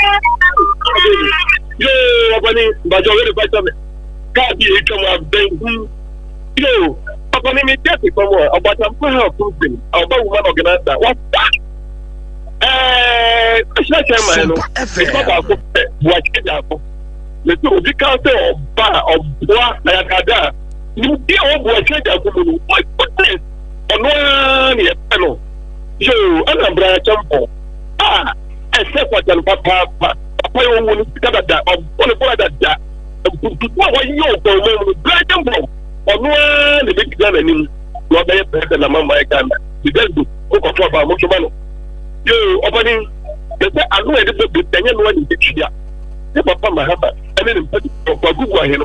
Yo, Papa, but you really better. God, you come up then. Yo, Papa, me tell you some more about I'm going to help something about woman organizer. What's that? SOMPA FM. What is that? Le to di kan se oba obwa na yakada ni bi o bo cheja kumu my goodness ono ni e no yo ana bra champo except for jan papa papa yo woni kada da ono bora da da wa yo ko mo bra champo ono ni bi gana ni no be president na mama e kana di dedu ko ko to ba mo so ba no yo obani de se anu e de be tanya no ni dia ne papa mahaba ene ne papa gugu aheno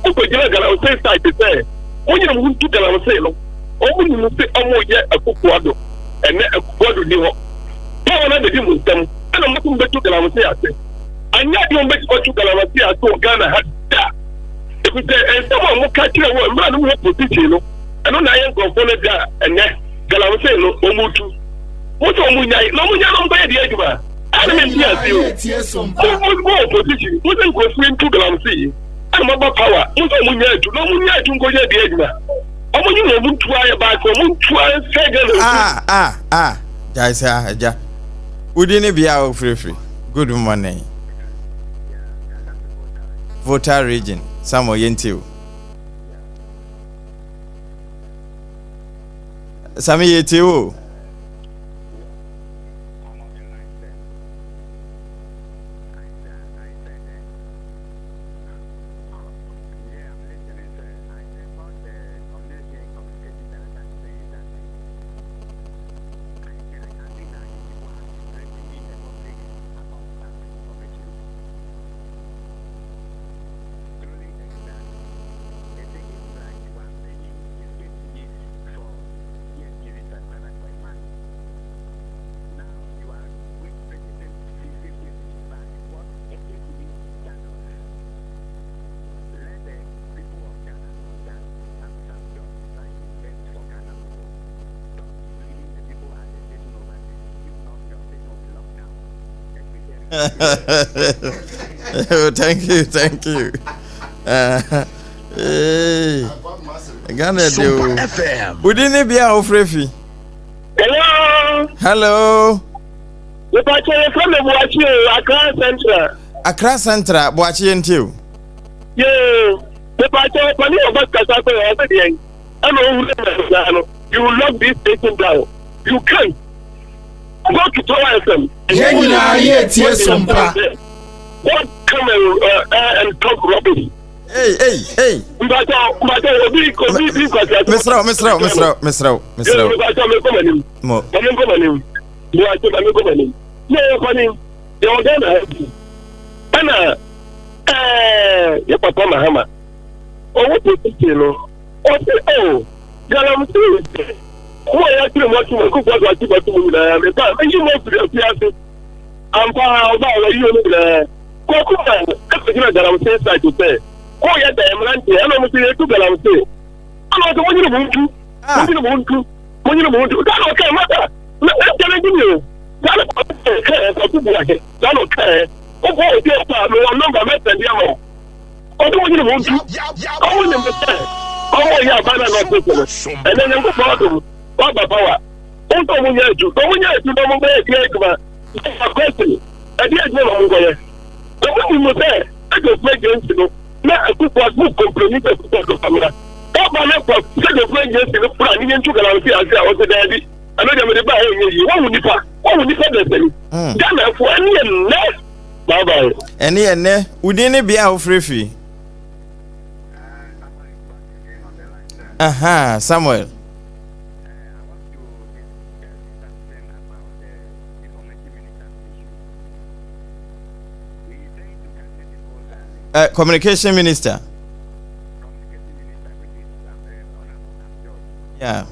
o ko jira gala o say side say o nyina mu tu gala o say no o mu ni mu se omo ye akoko ado ene akoko ado ni ho to na de di mu ntam ana mu tum betu gala o say ase anya di o betu tu gala o say ase o Ghana hada e bi se en so mo ka kire wo mra no mu position no eno na ye nkofo ne da ene gala o say no o mu tu o to mu nyai no mu nya no mba ye di adwuma I mean, yes, more position. Who then goes into the sea? I'm about power. You don't want to no one to go there. The edge. I want you to try back or won't try second. Jaisa, wouldn't be our free. Good morning. Voter region, Samuel Yentil. Sami Yetiu. Thank you. Hey, Ghana do. FM. Wouldn't it be our free? Hello. The patient from the Boachi, Accra Central. Accra Central, Boachi and you. Yeah, the patient from the Casako, I know you will lock this station down. You can't. Go to tourism. SOMPA. What come and talk rubbish? Hey. Who are you watching? Who was watching? But you know, I'm about you. Kokuman, that I was saying, like to say, oh, yeah, the Emerante, I don't see it to Galamse. I'm not the one you want to. When you want to, that okay, matter. Let's tell you. That don't care. Oh, boy, yes, no number less than the other. Oh, the one you want to. I want them to say, oh, yeah, but I'm not business. And then I'm going to Baba Power. Oh, don't you do? Don't you do? Don't you do? A question. I didn't know. The one you must say, I just make against you. Now, I could was more compromised to the camera. That man up for the play against the plan, you took a as I was a daddy. I know you're the buy you. What would you pass? What would you say the thing? Ghana for any and less. Bye bye. Any and ne, wouldn't it be our free? Samuel. Communication Minister. Yeah.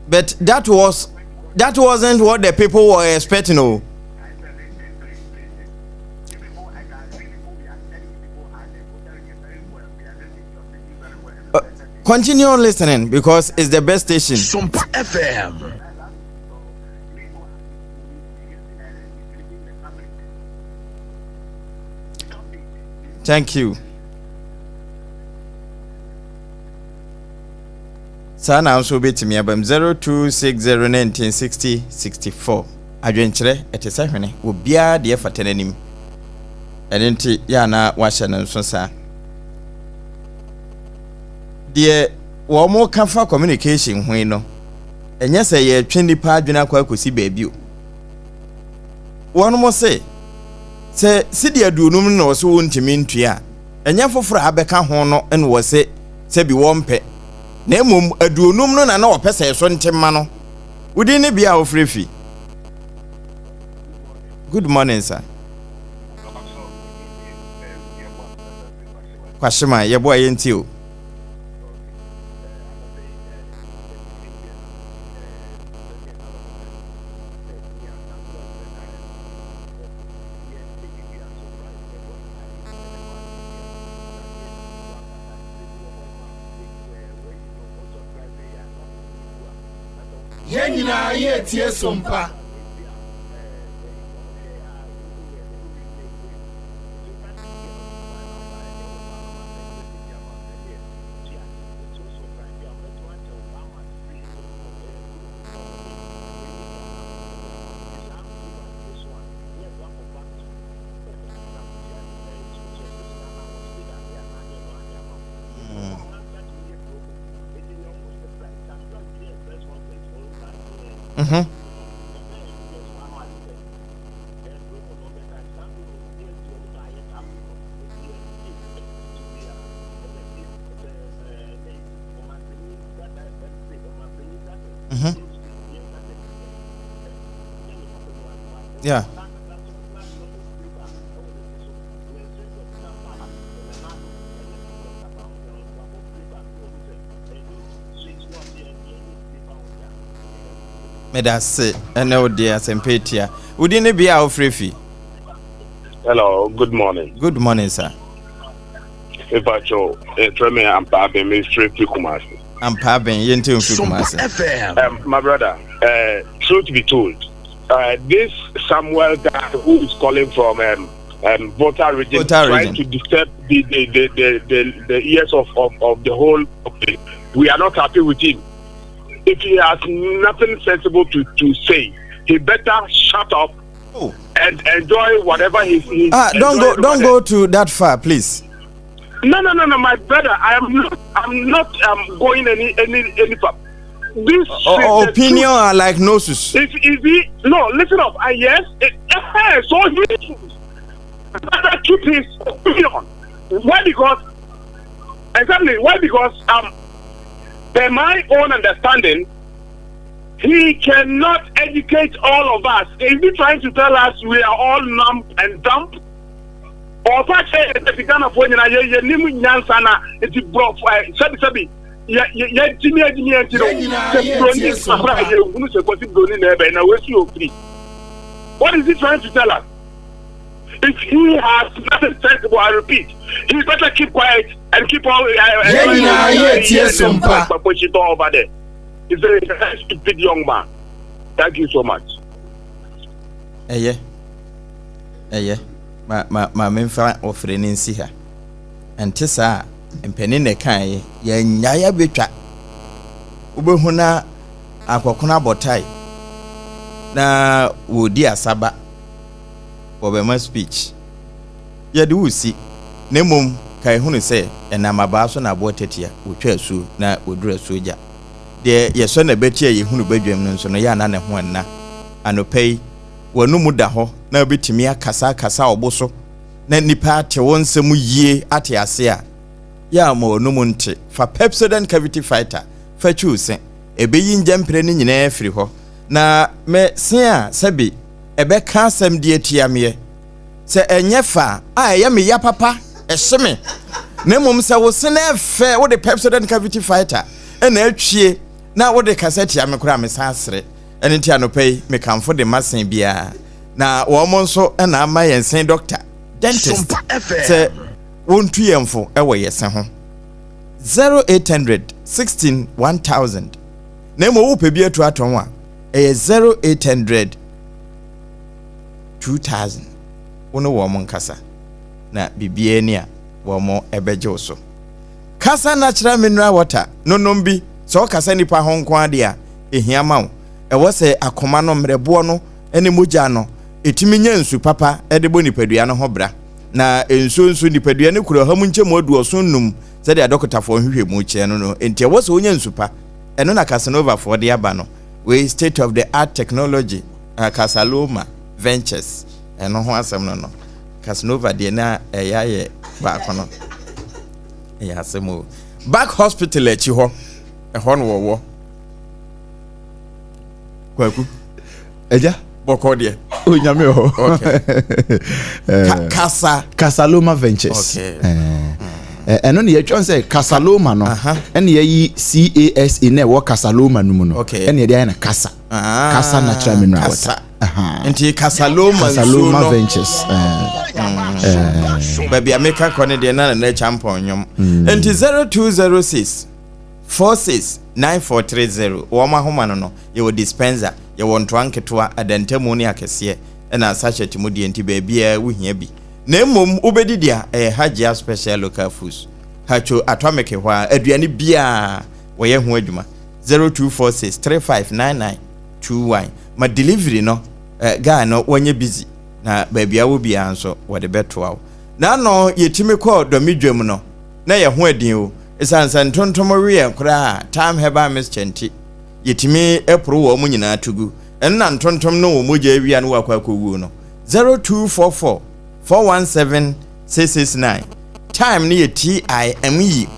But that wasn't what the people were expecting. Oh. Continue listening because it's the best station. SOMPA FM. Thank you. Sana also be to me about 0260196064. Adwenkyere etese hwene obia de fatananim. Enti ya na wahye no so sa. De wo mo kafa communication hwen no. Enye se ye twe nipa adwena kwa akosi baabi o. Won mo se sidi adunum no so wontimi ntua. Enye foforo abeka ho no ene wo se bi wompe. Na emom adunum no na opese so ntemma no. Wudi ne bia ofrefi. Good morning, sir. Kwashima, ye boy yenti o. Yenyina ye tie SOMPA. Yeah. Medase ene dear Sempetia. Udi ne bia ofrefi. Hello, good morning. Good morning, sir. Ebacho, me ampa be me straight to Kumasi. Ampa ben yente Kumasi. My brother, truth be told, this Samuel guy who is calling from Volta region trying to disturb the ears of the whole public. We are not happy with him. If he has nothing sensible to say, he better shut up and enjoy whatever he's don't go to that far, please. No, my brother. I'm not going any far. This opinion are like noses. If he listen up. Yes, so he better keep his opinion. Why? Because by my own understanding, he cannot educate all of us. Is he trying to tell us we are all numb and dumb? Or such a kind of when you name Yansana, it's a broth. Sabi. What is he trying to tell us? If he has nothing sensible, I repeat, he better keep quiet and keep all over there. He's a stupid young man. Thank you so much. Yeah. My memfa offering in Siha. And Tessa and Penine Kai, Yanya Bitra Ubehuna Aquacuna Botai. Na Wodia Saba for my speech. Yadu see, Nemum Kaihunu say, and I'm about to abort it here, which su na would dress soja. There, your son a better ye who bedroom, so no yan and one na, and no pay. Wanu mudaho na obitimia kasa oboso na nipa te wonse mu yie ate ase a ya mo no munte fa Pepsodent cavity fighter fa chuuse ebeyi njempre ni nyina afiri ho na me sia sebi ebe ka asem die tiamye se enye fa a ye me ya papa ehye na mum se wo se na efe wo de Pepsodent cavity fighter e na atwie na wo de cassette ya me kura me sansere ene ntia no pay me kamfo de masen bia na wo mo nso na ama yensen doctor dentist se wontu yemfo e wo yesen ho 0800 16 1000 na mo wo pe bi atu aton a e 0800 2000 wono wo mo nkasa na bibie ni a wo mo ebeje so kasa natural mineral water nonom bi so kasa nipa ho nko ade a ehia ma wo e wo se akoma no mrebo no ene mogya no etimi nya nsu papa e de bo nipadua no ho bra na ensu nipadua ne kuro ha mu nche mo aduoso num se de doctor fo hwehwe mu che no enti wo se onya nsu pa eno na Casanova for de aba no we state of the art technology Casaloma Ventures eno ho asem no Casanova de na eyaye ba kono eya asemo back hospital echi ho ho no wo kwaku eja boko de onyame ho okay Casaloma Ventures eno ne yetwon say Casaloma no ene yi CAS ne wo Casaloma no mu no ene de na Casa natural mineral water enti Casaloma Ventures baby ameka kone de na champion nyom enti 0206 469430 wo ma homa no ye wo dispenser ye wo ntwanketoa adantemu ni akese na sachet mu de enti baby a wo hia bi na mom ubedidia hajia special local foods hacho atomic hwa aduane bia wo ye ho adwuma 0246359921 ma delivery no guy no wonye busy na baby awo bia nso wo de betoa na no yetimi ko domidwam no na ye ho adin o esansan tontomo we kra time heba mischenti yetimi epro wo mu nyina tugu enna ntontom no wo moja awia no wakwa kowu no 0244 417669 time ni ye TIME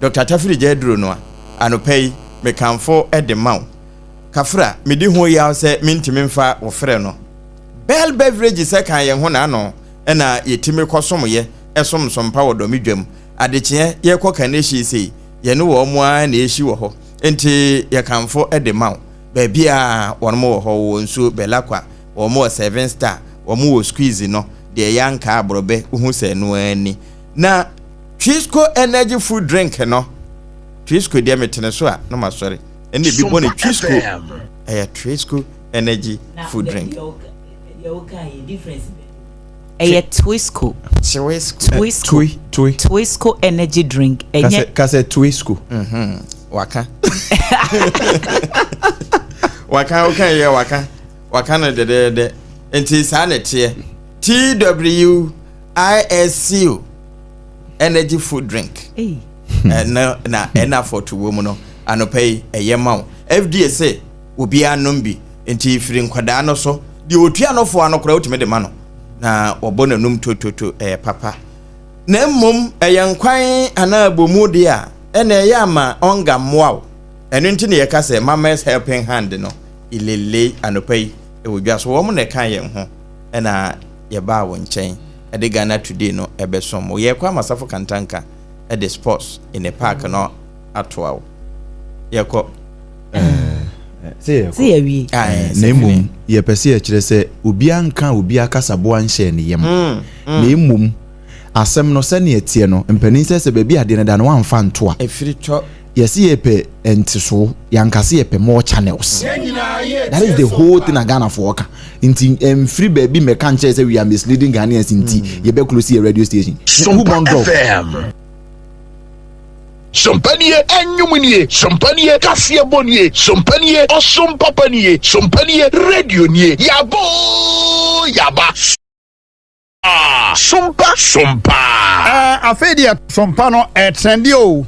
Dr. Tafiri Jedro no anopei mekamfo edemaw kafra medi ho ya se mintimi mfa wo frɛ no Bell beverage se kan ye ho na no na yetimi kosom ye sompa wo do midwam adekye ye koka na hyi sei ye no wo mo a na ehyi wo ho enti ye kamfo edemaw ba bia wonmo wo ho wo nsu belakwa wo mo 7 star wo mo wo squeeze no de yanka abrobe uhu se no ani na Twisco energy food drink no Twisco de metene so a no masori ene bi boni Twisco Twisco energy food drink Twisco energy drink kase Twisco waka okay yeah waka na de enti sa na tie TWISCO energy food drink na for to woman no anopay eyema FDA say obi anom bi enti firi nkwada no so de otua no fo anokora utime de ma no na obona num tototo papa na mmom eyankwan ana abomu de a ene eyama onga moaw enu nti ne yeka say mama's helping hand no ilele anopay ewodwa so wo mo ne kan ye ho ena ye ba wo nchen ede Ghana today no ebesom ye kwa masafo kantanka ede sports in a park no atoa ye ko see wi na emum ye pese ye kire se obi anka obi akasabo anhye ne yem na emum asem no se ne etie no mpanin se baabi ade ne da no amfa nto a efiricho yesi yepe entiso yankase yepe more channels. That is the whole thing Ghana for worker. Inti free baby me can't say we are misleading Ghanaians inti yebe close a radio station. SOMPA FM. Sompanie enyumunie, sompanie kasie bonie, sompanie osompapanie, sompanie radio nie. Yabo yaba. Sompa. Afedia sompa no trendy o.